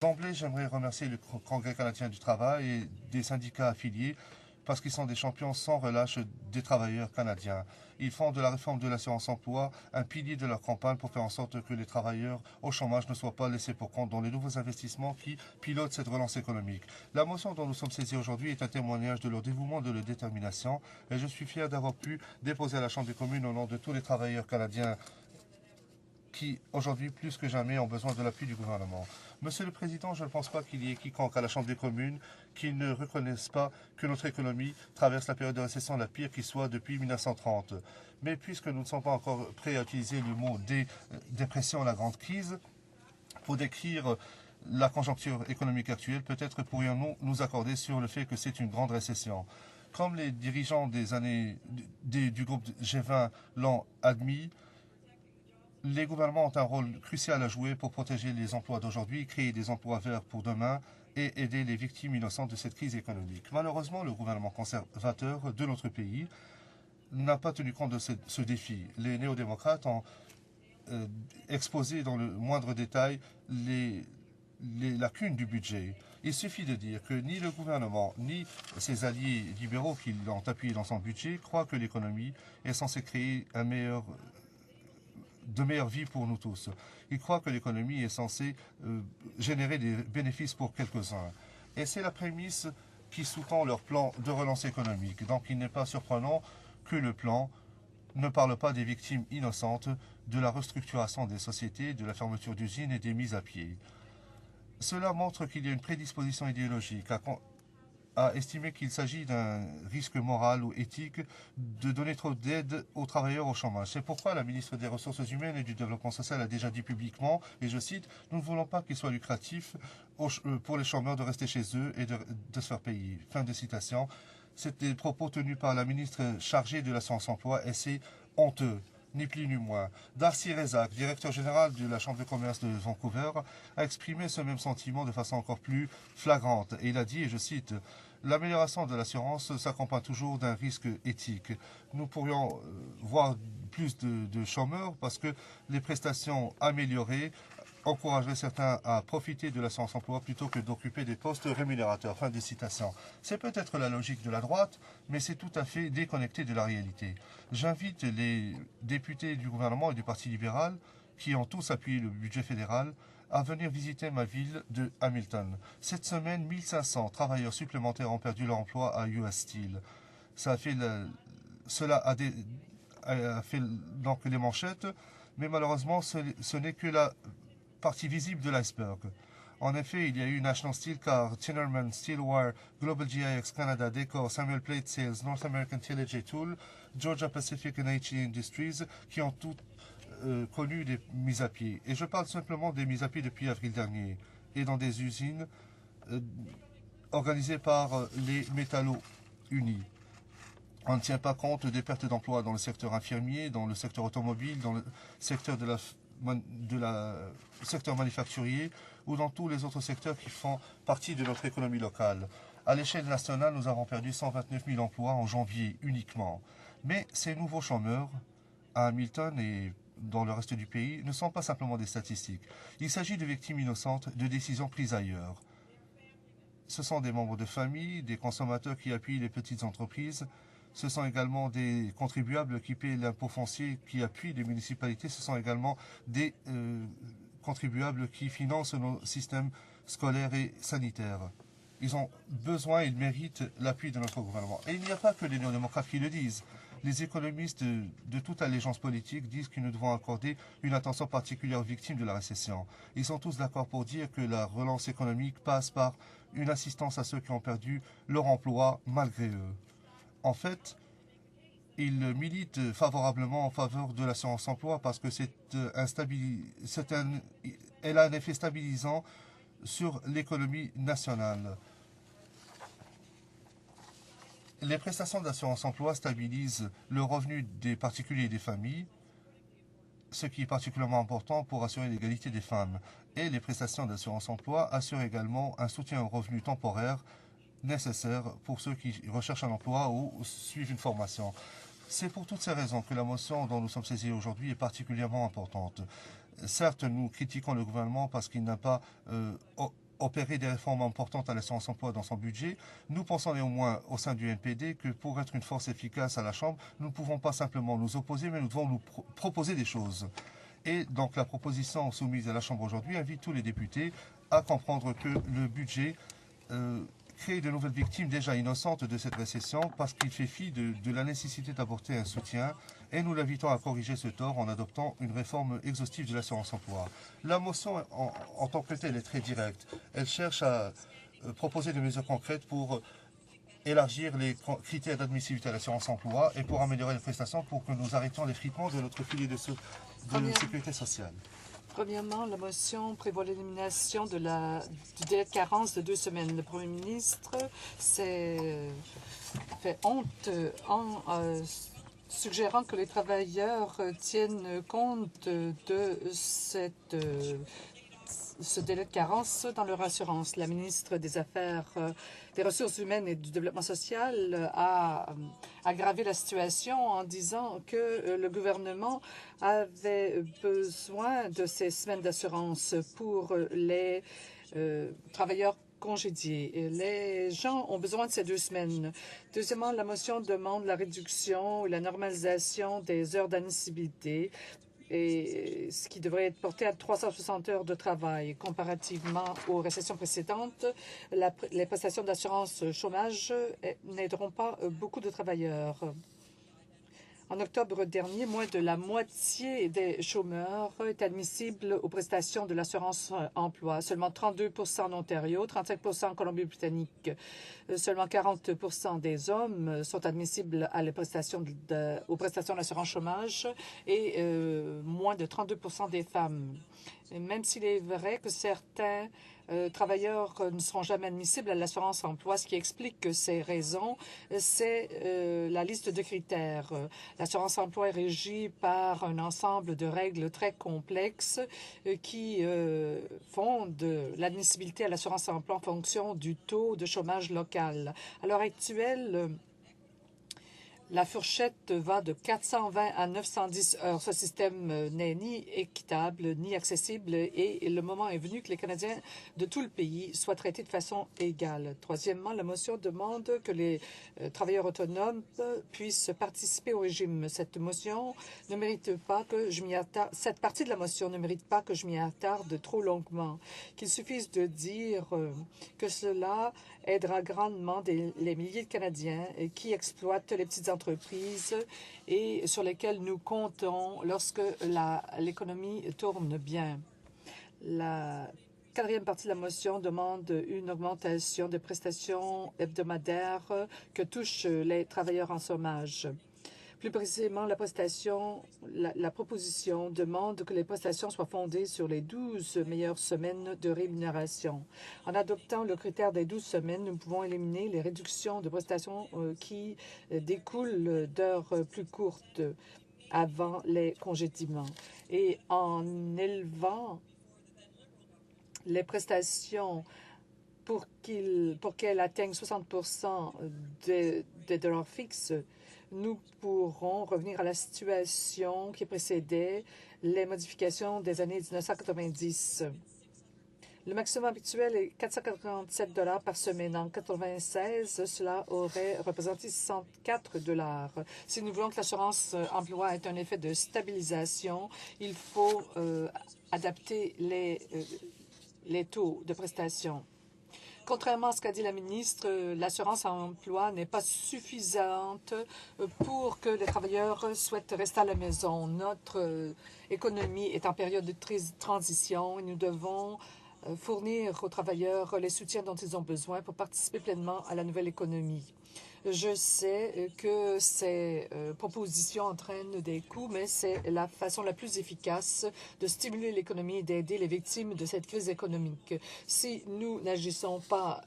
D'emblée, j'aimerais remercier le Congrès canadien du travail et des syndicats affiliés parce qu'ils sont des champions sans relâche des travailleurs canadiens. Ils font de la réforme de l'assurance emploi un pilier de leur campagne pour faire en sorte que les travailleurs au chômage ne soient pas laissés pour compte dans les nouveaux investissements qui pilotent cette relance économique. La motion dont nous sommes saisis aujourd'hui est un témoignage de leur dévouement et de leur détermination et je suis fier d'avoir pu déposer à la Chambre des communes au nom de tous les travailleurs canadiens qui, aujourd'hui, plus que jamais, ont besoin de l'appui du gouvernement. Monsieur le Président, je ne pense pas qu'il y ait quiconque à la Chambre des communes qui ne reconnaisse pas que notre économie traverse la période de récession la pire qui soit depuis 1930. Mais puisque nous ne sommes pas encore prêts à utiliser le mot dépression, la grande crise, pour décrire la conjoncture économique actuelle, peut-être pourrions-nous nous accorder sur le fait que c'est une grande récession. Comme les dirigeants du groupe G20 l'ont admis, les gouvernements ont un rôle crucial à jouer pour protéger les emplois d'aujourd'hui, créer des emplois verts pour demain et aider les victimes innocentes de cette crise économique. Malheureusement, le gouvernement conservateur de notre pays n'a pas tenu compte de ce défi. Les néo-démocrates ont exposé dans le moindre détail les lacunes du budget. Il suffit de dire que ni le gouvernement ni ses alliés libéraux qui l'ont appuyé dans son budget croient que l'économie est censée créer de meilleure vie pour nous tous. Ils croient que l'économie est censée générer des bénéfices pour quelques-uns. Et c'est la prémisse qui sous-tend leur plan de relance économique. Donc il n'est pas surprenant que le plan ne parle pas des victimes innocentes, de la restructuration des sociétés, de la fermeture d'usines et des mises à pied. Cela montre qu'il y a une prédisposition idéologique à estimer qu'il s'agit d'un risque moral ou éthique de donner trop d'aide aux travailleurs au chômage. C'est pourquoi la ministre des Ressources humaines et du Développement social a déjà dit publiquement, et je cite, « Nous ne voulons pas qu'il soit lucratif pour les chômeurs de rester chez eux et de se faire payer. » Fin de citation. C'était des propos tenus par la ministre chargée de l'assurance emploi et c'est honteux, ni plus ni moins. Darcy Rezak, directeur général de la Chambre de commerce de Vancouver, a exprimé ce même sentiment de façon encore plus flagrante. Et il a dit, et je cite, « L'amélioration de l'assurance s'accompagne toujours d'un risque éthique. Nous pourrions voir plus de chômeurs parce que les prestations améliorées encouragerait certains à profiter de l'assurance emploi plutôt que d'occuper des postes rémunérateurs. » Fin de citation. C'est peut-être la logique de la droite, mais c'est tout à fait déconnecté de la réalité. J'invite les députés du gouvernement et du Parti libéral, qui ont tous appuyé le budget fédéral, à venir visiter ma ville de Hamilton. Cette semaine, 1500 travailleurs supplémentaires ont perdu leur emploi à US Steel. Cela a fait donc les manchettes, mais malheureusement, ce n'est que la partie visible de l'iceberg. En effet, il y a eu National Steel Car, Tinerman, Steelwire, Global GIX, Canada, Decor, Samuel Plate Sales, North American Tillage et Tool, Georgia Pacific et HE Industries, qui ont toutes connu des mises à pied. Et je parle simplement des mises à pied depuis avril dernier, et dans des usines organisées par les métallos unis. On ne tient pas compte des pertes d'emplois dans le secteur infirmier, dans le secteur automobile, dans le secteur secteur manufacturier ou dans tous les autres secteurs qui font partie de notre économie locale. À l'échelle nationale, nous avons perdu 129 000 emplois en janvier uniquement. Mais ces nouveaux chômeurs, à Hamilton et dans le reste du pays, ne sont pas simplement des statistiques. Il s'agit de victimes innocentes de décisions prises ailleurs. Ce sont des membres de famille, des consommateurs qui appuient les petites entreprises. Ce sont également des contribuables qui paient l'impôt foncier, qui appuient les municipalités. Ce sont également des contribuables qui financent nos systèmes scolaires et sanitaires. Ils ont besoin, ils méritent l'appui de notre gouvernement. Et il n'y a pas que les néo-démocrates qui le disent. Les économistes de toute allégeance politique disent que nous devons accorder une attention particulière aux victimes de la récession. Ils sont tous d'accord pour dire que la relance économique passe par une assistance à ceux qui ont perdu leur emploi malgré eux. En fait, ils militent favorablement en faveur de l'assurance emploi parce que elle a un effet stabilisant sur l'économie nationale. Les prestations d'assurance emploi stabilisent le revenu des particuliers et des familles, ce qui est particulièrement important pour assurer l'égalité des femmes. Et les prestations d'assurance emploi assurent également un soutien aux revenus temporaires nécessaire pour ceux qui recherchent un emploi ou suivent une formation. C'est pour toutes ces raisons que la motion dont nous sommes saisis aujourd'hui est particulièrement importante. Certes, nous critiquons le gouvernement parce qu'il n'a pas opérer des réformes importantes à l'assurance emploi dans son budget. Nous pensons néanmoins au sein du NPD que pour être une force efficace à la Chambre, nous ne pouvons pas simplement nous opposer, mais nous devons nous proposer des choses. Et donc la proposition soumise à la Chambre aujourd'hui invite tous les députés à comprendre que le budget crée de nouvelles victimes déjà innocentes de cette récession parce qu'il fait fi de la nécessité d'apporter un soutien et nous l'invitons à corriger ce tort en adoptant une réforme exhaustive de l'assurance emploi. La motion en tant que telle est très directe. Elle cherche à proposer des mesures concrètes pour élargir les critères d'admissibilité à l'assurance emploi et pour améliorer les prestations pour que nous arrêtions l'effritement de notre filet de sécurité sociale. Premièrement, la motion prévoit l'élimination du délai de carence de 2 semaines. Le Premier ministre s'est fait honte en suggérant que les travailleurs tiennent compte de ce délai de carence dans leur assurance. La ministre des Affaires, des Ressources humaines et du Développement social a aggravé la situation en disant que le gouvernement avait besoin de ces semaines d'assurance pour les travailleurs congédiés. Les gens ont besoin de ces 2 semaines. Deuxièmement, la motion demande la réduction et la normalisation des heures d'admissibilité, et ce qui devrait être porté à 360 heures de travail. Comparativement aux récessions précédentes, les prestations d'assurance chômage n'aideront pas beaucoup de travailleurs. En octobre dernier, moins de la moitié des chômeurs est admissible aux prestations de l'assurance emploi. Seulement 32 en Ontario, 35 en Colombie-Britannique. Seulement 40 des hommes sont admissibles aux prestations d'assurance chômage et moins de 32 des femmes. Et même s'il est vrai que certains travailleurs ne seront jamais admissibles à l'assurance emploi, ce qui explique ces raisons, c'est la liste de critères. L'assurance emploi est régie par un ensemble de règles très complexes qui fondent l'admissibilité à l'assurance emploi en fonction du taux de chômage local. À l'heure actuelle, la fourchette va de 420 à 910 heures. Ce système n'est ni équitable ni accessible et le moment est venu que les Canadiens de tout le pays soient traités de façon égale. Troisièmement, la motion demande que les travailleurs autonomes puissent participer au régime. Cette motion ne mérite pas que je m'y attarde. Cette partie de la motion ne mérite pas que je m'y attarde trop longuement. Qu'il suffise de dire que cela aidera grandement les milliers de Canadiens qui exploitent les petites entreprises et sur lesquelles nous comptons lorsque l'économie tourne bien. La quatrième partie de la motion demande une augmentation des prestations hebdomadaires que touchent les travailleurs en chômage. Plus précisément, la proposition demande que les prestations soient fondées sur les 12 meilleures semaines de rémunération. En adoptant le critère des 12 semaines, nous pouvons éliminer les réductions de prestations qui découlent d'heures plus courtes avant les congédiements. Et en élevant les prestations pour qu'elles atteignent 60 des dollars fixes, nous pourrons revenir à la situation qui précédait les modifications des années 1990. Le maximum habituel est 447 $ par semaine. En 1996, cela aurait représenté 64 $. Si nous voulons que l'assurance emploi ait un effet de stabilisation, il faut adapter les taux de prestation. Contrairement à ce qu'a dit la ministre, l'assurance emploi n'est pas suffisante pour que les travailleurs souhaitent rester à la maison. Notre économie est en période de transition et nous devons fournir aux travailleurs les soutiens dont ils ont besoin pour participer pleinement à la nouvelle économie. Je sais que ces propositions entraînent des coûts, mais c'est la façon la plus efficace de stimuler l'économie et d'aider les victimes de cette crise économique. Si nous n'agissons pas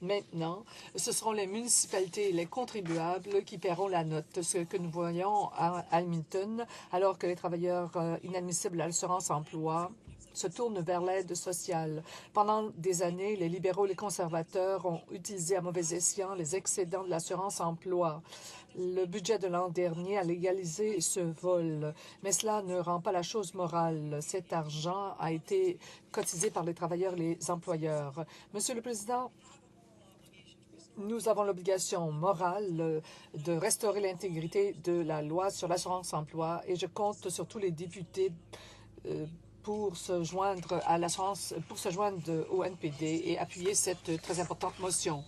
maintenant, ce seront les municipalités et les contribuables qui paieront la note. Ce que nous voyons à Hamilton, alors que les travailleurs inadmissibles à l'assurance emploi se tournent vers l'aide sociale. Pendant des années, les libéraux et les conservateurs ont utilisé à mauvais escient les excédents de l'assurance-emploi. Le budget de l'an dernier a légalisé ce vol, mais cela ne rend pas la chose morale. Cet argent a été cotisé par les travailleurs et les employeurs. Monsieur le Président, nous avons l'obligation morale de restaurer l'intégrité de la loi sur l'assurance-emploi et je compte sur tous les députés pour se joindre au NPD et appuyer cette très importante motion.